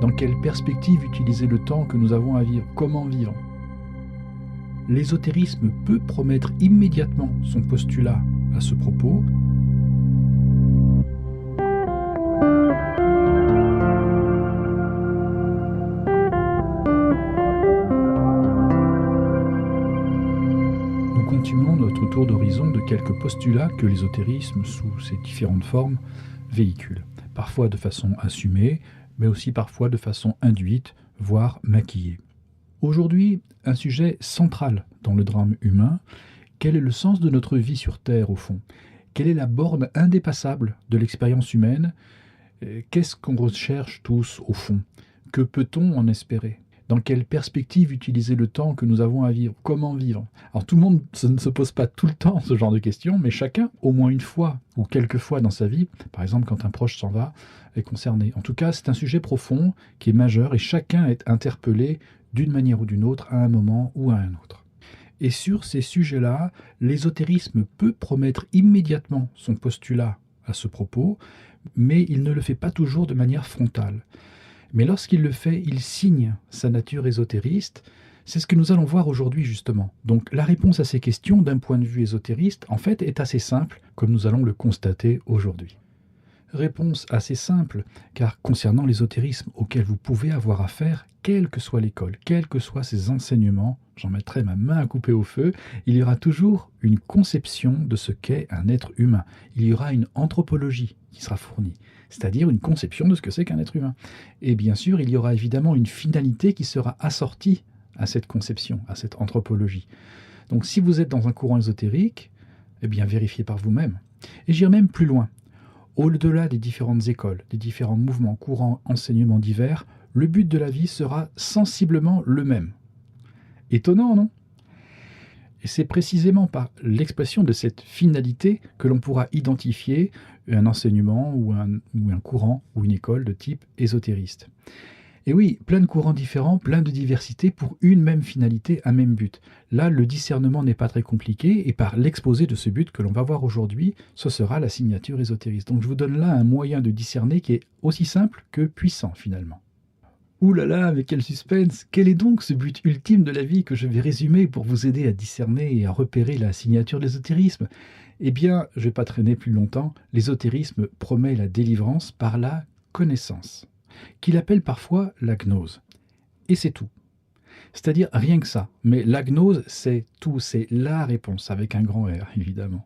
Dans quelle perspective utiliser le temps que nous avons à vivre? Comment vivre? L'ésotérisme peut promettre immédiatement son postulat à ce propos. Nous continuons notre tour d'horizon de quelques postulats que l'ésotérisme, sous ses différentes formes, véhicule. Parfois de façon assumée, mais aussi parfois de façon induite, voire maquillée. Aujourd'hui, un sujet central dans le drame humain: quel est le sens de notre vie sur Terre au fond? Quelle est la borne indépassable de l'expérience humaine? Qu'est-ce qu'on recherche tous au fond? Que peut-on en espérer? Dans quelle perspective utiliser le temps que nous avons à vivre? Comment vivre? Alors tout le monde ne se pose pas tout le temps ce genre de questions, mais chacun, au moins une fois ou quelques fois dans sa vie, par exemple quand un proche s'en va, est concerné. En tout cas, c'est un sujet profond qui est majeur et chacun est interpellé d'une manière ou d'une autre à un moment ou à un autre. Et sur ces sujets-là, l'ésotérisme peut promettre immédiatement son postulat à ce propos, mais il ne le fait pas toujours de manière frontale. Mais lorsqu'il le fait, il signe sa nature ésotériste. C'est ce que nous allons voir aujourd'hui justement. Donc la réponse à ces questions d'un point de vue ésotériste, en fait, est assez simple, comme nous allons le constater aujourd'hui. Réponse assez simple, car concernant l'ésotérisme auquel vous pouvez avoir affaire, quelle que soit l'école, quels que soient ses enseignements, j'en mettrai ma main à couper au feu, il y aura toujours une conception de ce qu'est un être humain. Il y aura une anthropologie qui sera fournie, c'est-à-dire une conception de ce que c'est qu'un être humain. Et bien sûr, il y aura évidemment une finalité qui sera assortie à cette conception, à cette anthropologie. Donc si vous êtes dans un courant ésotérique, eh bien vérifiez par vous-même. Et j'irai même plus loin. Au-delà des différentes écoles, des différents mouvements, courants, enseignements divers, le but de la vie sera sensiblement le même. Étonnant, non? Et c'est précisément par l'expression de cette finalité que l'on pourra identifier un enseignement ou un courant ou une école de type ésotériste. Et oui, plein de courants différents, plein de diversité pour une même finalité, un même but. Là, le discernement n'est pas très compliqué et par l'exposé de ce but que l'on va voir aujourd'hui, ce sera la signature ésotériste. Donc je vous donne là un moyen de discerner qui est aussi simple que puissant finalement. Ouh là là, mais quel suspense! Quel est donc ce but ultime de la vie que je vais résumer pour vous aider à discerner et à repérer la signature de l'ésotérisme? Eh bien, je ne vais pas traîner plus longtemps, l'ésotérisme promet la délivrance par la connaissance, qu'il appelle parfois la gnose. Et c'est tout. C'est-à-dire rien que ça. Mais la gnose, c'est tout, c'est la réponse, avec un grand R, évidemment.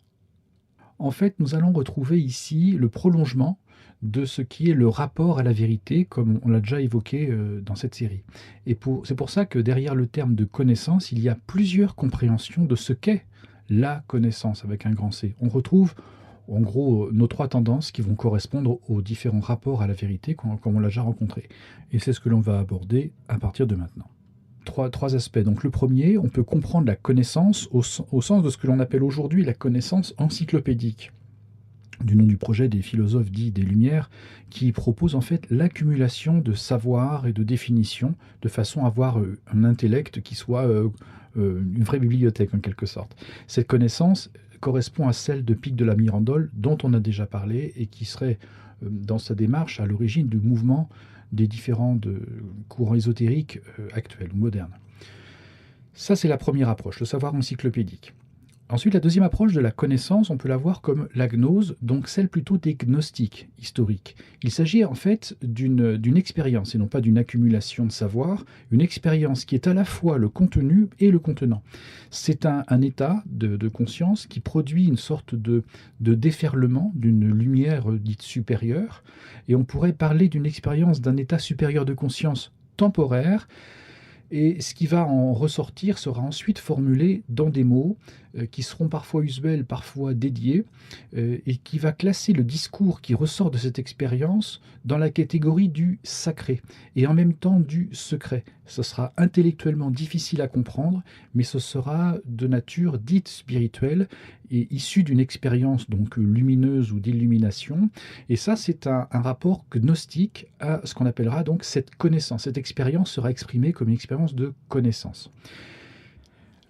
En fait, nous allons retrouver ici le prolongement de ce qui est le rapport à la vérité, comme on l'a déjà évoqué dans cette série. Et c'est pour ça que derrière le terme de connaissance, il y a plusieurs compréhensions de ce qu'est la connaissance, avec un grand C. On retrouve en gros nos trois tendances qui vont correspondre aux différents rapports à la vérité comme on l'a déjà rencontré. Et c'est ce que l'on va aborder à partir de maintenant. Trois aspects. Donc le premier, on peut comprendre la connaissance au sens de ce que l'on appelle aujourd'hui la connaissance encyclopédique, du nom du projet des philosophes dits des Lumières, qui propose en fait l'accumulation de savoirs et de définitions de façon à avoir un intellect qui soit une vraie bibliothèque en quelque sorte. Cette connaissance correspond à celle de Pic de la Mirandole, dont on a déjà parlé, et qui serait, dans sa démarche, à l'origine du mouvement des différents courants ésotériques actuels ou modernes. Ça, c'est la première approche, le savoir encyclopédique. Ensuite, la deuxième approche de la connaissance, on peut la voir comme la gnose, donc celle plutôt des gnostiques historiques. Il s'agit en fait d'une expérience, et non pas d'une accumulation de savoir, une expérience qui est à la fois le contenu et le contenant. C'est un état de conscience qui produit une sorte de déferlement d'une lumière dite supérieure, et on pourrait parler d'une expérience d'un état supérieur de conscience temporaire. Et ce qui va en ressortir sera ensuite formulé dans des mots qui seront parfois usuels, parfois dédiés, et qui va classer le discours qui ressort de cette expérience dans la catégorie du sacré, et en même temps du secret. Ce sera intellectuellement difficile à comprendre, mais ce sera de nature dite spirituelle, et issu d'une expérience donc lumineuse ou d'illumination. Et ça, c'est un rapport gnostique à ce qu'on appellera donc cette connaissance. Cette expérience sera exprimée comme une expérience de connaissance.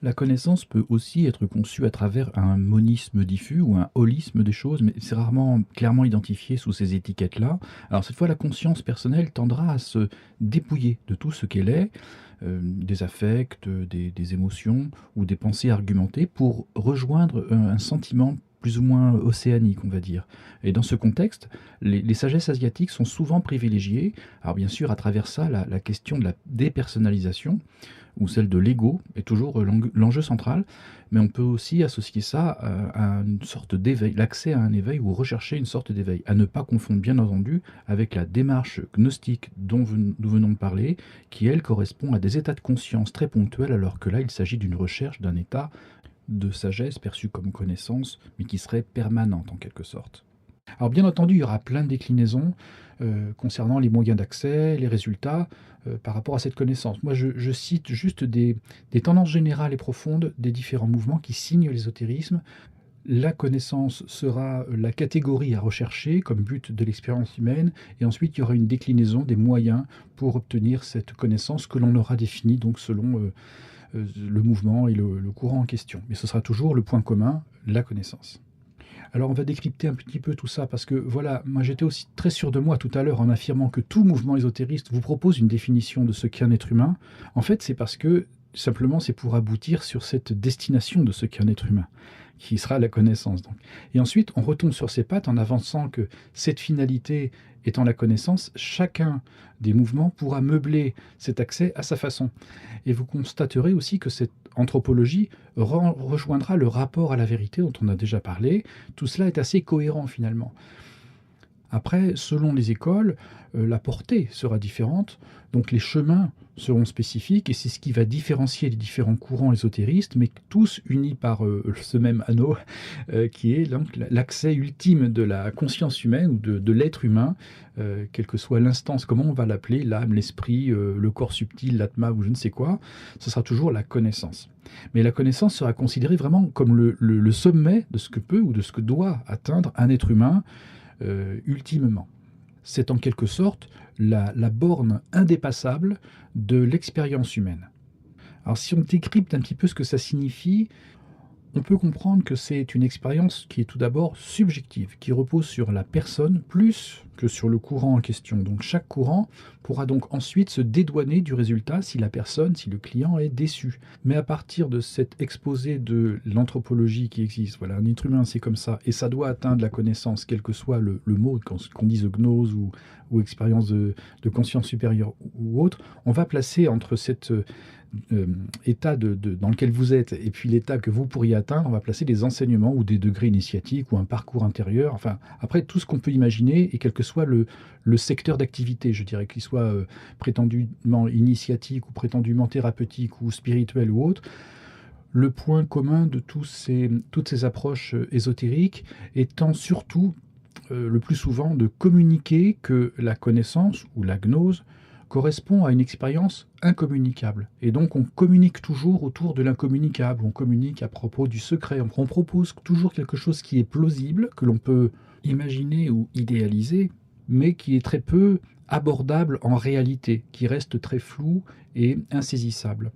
La connaissance peut aussi être conçue à travers un monisme diffus ou un holisme des choses, mais c'est rarement clairement identifié sous ces étiquettes-là. Alors cette fois, la conscience personnelle tendra à se dépouiller de tout ce qu'elle est, des affects, des émotions ou des pensées argumentées, pour rejoindre un sentiment plus ou moins océanique, on va dire. Et dans ce contexte, les sagesses asiatiques sont souvent privilégiées. Alors bien sûr, à travers ça, la question de la dépersonnalisation, ou celle de l'ego est toujours l'enjeu central, mais on peut aussi associer ça à une sorte d'éveil, l'accès à un éveil ou rechercher une sorte d'éveil, à ne pas confondre bien entendu avec la démarche gnostique dont nous venons de parler, qui elle correspond à des états de conscience très ponctuels, alors que là il s'agit d'une recherche d'un état de sagesse perçu comme connaissance, mais qui serait permanente en quelque sorte. Alors bien entendu, il y aura plein de déclinaisons concernant les moyens d'accès, les résultats par rapport à cette connaissance. Moi, je cite juste des tendances générales et profondes des différents mouvements qui signent l'ésotérisme. La connaissance sera la catégorie à rechercher comme but de l'expérience humaine, et ensuite il y aura une déclinaison des moyens pour obtenir cette connaissance que l'on aura définie donc selon le mouvement et le courant en question. Mais ce sera toujours le point commun, la connaissance. Alors on va décrypter un petit peu tout ça parce que voilà, moi j'étais aussi très sûr de moi tout à l'heure en affirmant que tout mouvement ésotériste vous propose une définition de ce qu'est un être humain. En fait, c'est parce que simplement c'est pour aboutir sur cette destination de ce qu'est un être humain, qui sera la connaissance donc. Et ensuite, on retombe sur ses pattes en avançant que cette finalité étant la connaissance, chacun des mouvements pourra meubler cet accès à sa façon. Et vous constaterez aussi que cette anthropologie rejoindra le rapport à la vérité dont on a déjà parlé. Tout cela est assez cohérent finalement. Après, selon les écoles, la portée sera différente, donc les chemins seront spécifiques, et c'est ce qui va différencier les différents courants ésotéristes, mais tous unis par ce même anneau, qui est donc l'accès ultime de la conscience humaine ou de l'être humain, quelle que soit l'instance, comment on va l'appeler, l'âme, l'esprit, le corps subtil, l'atma ou je ne sais quoi, ce sera toujours la connaissance. Mais la connaissance sera considérée vraiment comme le sommet de ce que peut ou de ce que doit atteindre un être humain, ultimement. C'est en quelque sorte la borne indépassable de l'expérience humaine. Alors si on décrypte un petit peu ce que ça signifie, on peut comprendre que c'est une expérience qui est tout d'abord subjective, qui repose sur la personne plus que sur le courant en question. Donc chaque courant pourra donc ensuite se dédouaner du résultat si la personne, si le client est déçu. Mais à partir de cet exposé de l'anthropologie qui existe, voilà, un être humain c'est comme ça, et ça doit atteindre la connaissance, quel que soit le mot, qu'on dise gnose ou expérience de conscience supérieure ou autre, on va placer entre cet état dans lequel vous êtes et puis l'état que vous pourriez atteindre, on va placer des enseignements ou des degrés initiatiques ou un parcours intérieur, enfin après tout ce qu'on peut imaginer et quel que soit le secteur d'activité, je dirais qu'il soit prétendument initiatique ou prétendument thérapeutique ou spirituel ou autre. Le point commun de toutes ces approches ésotériques étant surtout le plus souvent de communiquer que la connaissance ou la gnose correspond à une expérience incommunicable. Et donc on communique toujours autour de l'incommunicable, on communique à propos du secret, on propose toujours quelque chose qui est plausible, que l'on peut imaginer ou idéaliser, mais qui est très peu abordable en réalité, qui reste très flou et insaisissable.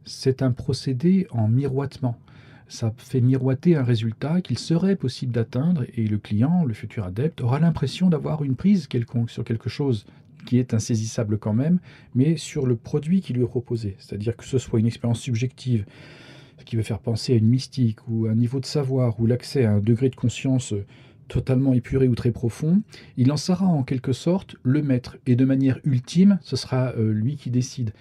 C'est un procédé en miroitement. Ça fait miroiter un résultat qu'il serait possible d'atteindre et le client, le futur adepte, aura l'impression d'avoir une prise quelconque sur quelque chose qui est insaisissable quand même, mais sur le produit qui lui est proposé. C'est-à-dire que ce soit une expérience subjective qui va faire penser à une mystique ou un niveau de savoir ou l'accès à un degré de conscience totalement épuré ou très profond, il en sera en quelque sorte le maître. Et de manière ultime, ce sera lui qui décide.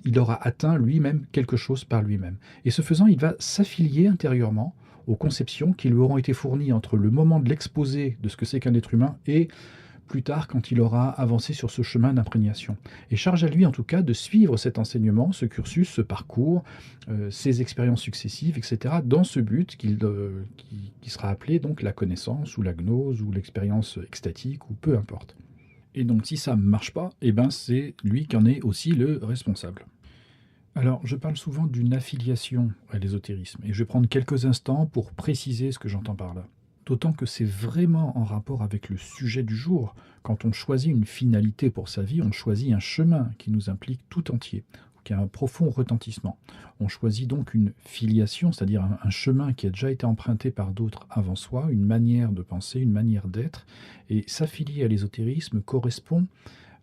Il aura atteint lui-même quelque chose par lui-même. Et ce faisant, il va s'affilier intérieurement aux conceptions qui lui auront été fournies entre le moment de l'exposé de ce que c'est qu'un être humain et plus tard quand il aura avancé sur ce chemin d'imprégnation. Et charge à lui en tout cas de suivre cet enseignement, ce cursus, ce parcours, ces expériences successives, etc., dans ce but qui sera appelé donc la connaissance ou la gnose ou l'expérience extatique ou peu importe. Et donc si ça ne marche pas, eh ben, c'est lui qui en est aussi le responsable. Alors, je parle souvent d'une affiliation à l'ésotérisme, et je vais prendre quelques instants pour préciser ce que j'entends par là. D'autant que c'est vraiment en rapport avec le sujet du jour. Quand on choisit une finalité pour sa vie, on choisit un chemin qui nous implique tout entier. qui a un profond retentissement. On choisit donc une filiation, c'est-à-dire un chemin qui a déjà été emprunté par d'autres avant soi, une manière de penser, une manière d'être, et s'affilier à l'ésotérisme correspond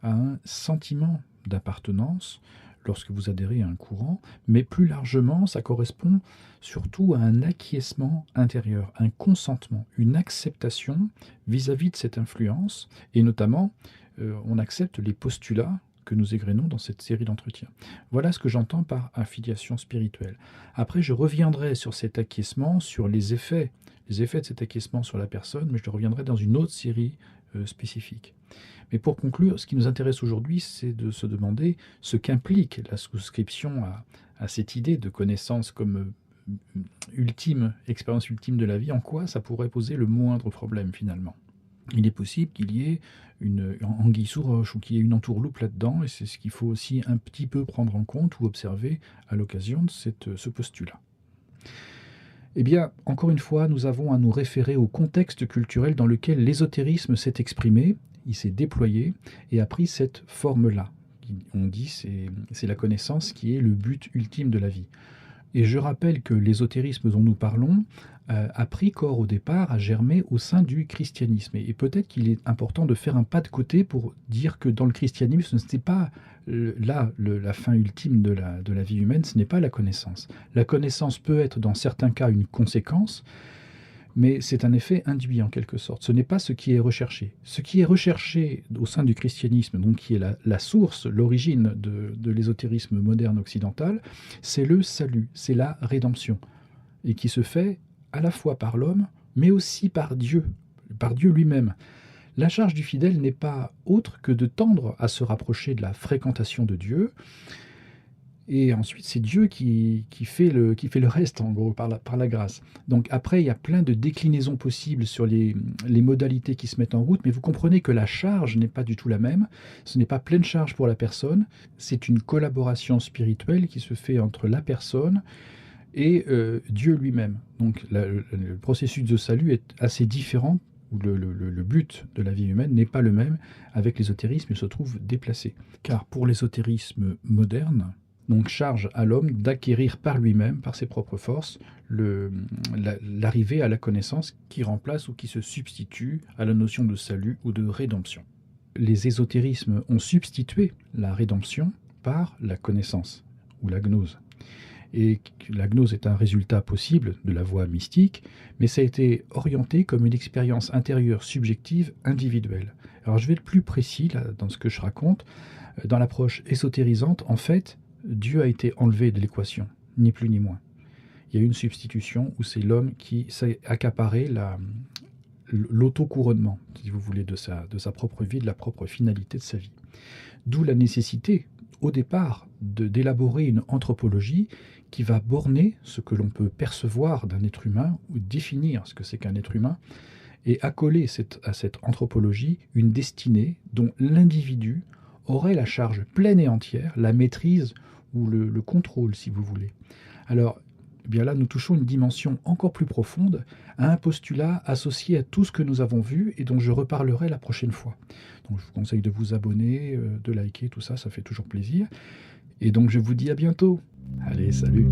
à un sentiment d'appartenance lorsque vous adhérez à un courant, mais plus largement, ça correspond surtout à un acquiescement intérieur, un consentement, une acceptation vis-à-vis de cette influence, et notamment, on accepte les postulats que nous égrenons dans cette série d'entretiens. Voilà ce que j'entends par affiliation spirituelle. Après, je reviendrai sur cet acquiescement, sur les effets de cet acquiescement sur la personne, mais je reviendrai dans une autre série spécifique. Mais pour conclure, ce qui nous intéresse aujourd'hui, c'est de se demander ce qu'implique la souscription à cette idée de connaissance comme ultime, expérience ultime de la vie, en quoi ça pourrait poser le moindre problème finalement. Il est possible qu'il y ait une anguille sous roche ou qu'il y ait une entourloupe là-dedans, et c'est ce qu'il faut aussi un petit peu prendre en compte ou observer à l'occasion de ce postulat. Eh bien, encore une fois, nous avons à nous référer au contexte culturel dans lequel l'ésotérisme s'est exprimé, il s'est déployé et a pris cette forme-là. On dit c'est la connaissance qui est le but ultime de la vie. Et je rappelle que l'ésotérisme dont nous parlons a pris corps au départ, a germé au sein du christianisme. Et peut-être qu'il est important de faire un pas de côté pour dire que dans le christianisme, ce n'est pas la fin ultime de la vie humaine, ce n'est pas la connaissance. La connaissance peut être dans certains cas une conséquence, mais c'est un effet induit en quelque sorte. Ce n'est pas ce qui est recherché. Ce qui est recherché au sein du christianisme, donc qui est la source, l'origine de l'ésotérisme moderne occidental, c'est le salut, c'est la rédemption, et qui se fait à la fois par l'homme, mais aussi par Dieu lui-même. La charge du fidèle n'est pas autre que de tendre à se rapprocher de la fréquentation de Dieu, et ensuite c'est Dieu qui fait le reste, en gros, par la grâce. Donc après, il y a plein de déclinaisons possibles sur les modalités qui se mettent en route, mais vous comprenez que la charge n'est pas du tout la même, ce n'est pas pleine charge pour la personne, c'est une collaboration spirituelle qui se fait entre la personne et Dieu lui-même. Donc le processus de salut est assez différent, où le but de la vie humaine n'est pas le même. Avec l'ésotérisme, il se trouve déplacé. Car pour l'ésotérisme moderne, donc charge à l'homme d'acquérir par lui-même, par ses propres forces, l'arrivée à la connaissance qui remplace ou qui se substitue à la notion de salut ou de rédemption. Les ésotérismes ont substitué la rédemption par la connaissance, ou la gnose. Et la gnose est un résultat possible de la voie mystique, mais ça a été orienté comme une expérience intérieure subjective individuelle. Alors je vais être plus précis là, dans ce que je raconte. Dans l'approche ésotérisante, en fait, Dieu a été enlevé de l'équation, ni plus ni moins. Il y a eu une substitution où c'est l'homme qui s'est accaparé l'autocouronnement, si vous voulez, de sa propre vie, de la propre finalité de sa vie. D'où la nécessité, au départ, d'élaborer une anthropologie qui va borner ce que l'on peut percevoir d'un être humain, ou définir ce que c'est qu'un être humain, et accoler à cette anthropologie une destinée dont l'individu aurait la charge pleine et entière, la maîtrise ou le contrôle, si vous voulez. Alors, eh bien là, nous touchons une dimension encore plus profonde, à un postulat associé à tout ce que nous avons vu et dont je reparlerai la prochaine fois. Donc, je vous conseille de vous abonner, de liker, tout ça, ça fait toujours plaisir. Et donc, je vous dis à bientôt. Allez, salut!